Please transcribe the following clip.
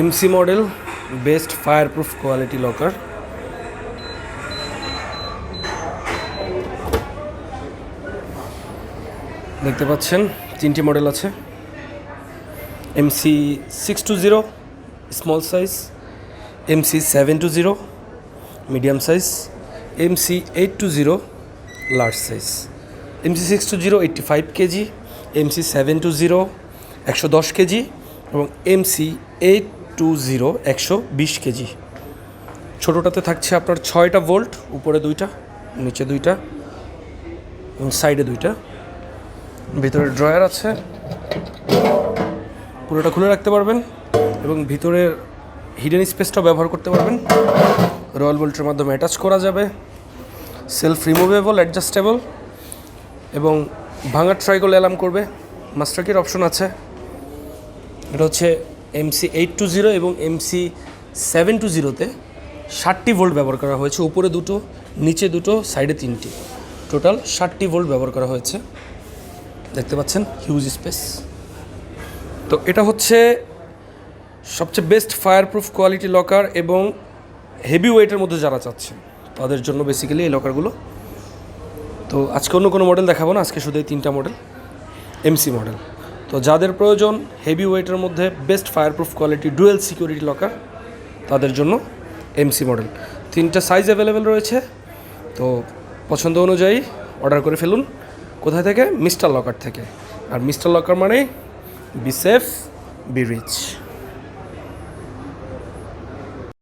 MC model best fireproof quality locker. দেখতে পাচ্ছেন তিনটি মডেল আছে, MC620 small size, MC720 medium size, MC820 large size. MC620 85 KG, MC720 110 KG এবং MC820 120 KG. ছোটোটাতে থাকছে আপনার 6টা ভোল্ট, উপরে 2টা, নিচে 2টা এবং সাইডে 2টা। ভিতরে ড্রয়ার আছে, পুরোটা খুলে রাখতে পারবেন এবং ভিতরের হিডেন স্পেসটাও ব্যবহার করতে পারবেন। রয়্যাল বোল্টের মাধ্যমে অ্যাটাচ করা যাবে, সেলফ রিমুভেবল, অ্যাডজাস্টেবল এবং ভাঙার ট্রাই করলে অ্যালার্ম করবে। মাস্টার কির অপশন আছে। এটা হচ্ছে MC820 এবং MC720-তে 60টি ভোল্ট ব্যবহার করা হয়েছে, উপরে 2টো, নিচে 2টো, সাইডে 3টি, টোটাল 60টি ভোল্ট ব্যবহার করা হয়েছে। দেখতে পাচ্ছেন হিউজ স্পেস। তো এটা হচ্ছে সবচেয়ে বেস্ট ফায়ারপ্রুফ কোয়ালিটি লকার এবং হেভি ওয়েটের মধ্যে যারা চাচ্ছেন তাদের জন্য বেসিক্যালি এই লকারগুলো। তো আজকে অন্য কোনো মডেল দেখাবো না, আজকে শুধু এই 3টা মডেল এমসি মডেল। তো যাদের প্রয়োজন হেভি ওয়েটের মধ্যে best fireproof quality dual security locker, তাদের জন্য এমসি মডেল। 3টা সাইজ অ্যাভেলেবেল রয়েছে, তো পছন্দ অনুযায়ী অর্ডার করে ফেলুন। কোথায় থেকে? মিস্টার লকার থেকে। আর মিস্টার লকার মানে বি সেফ, বি রিচ।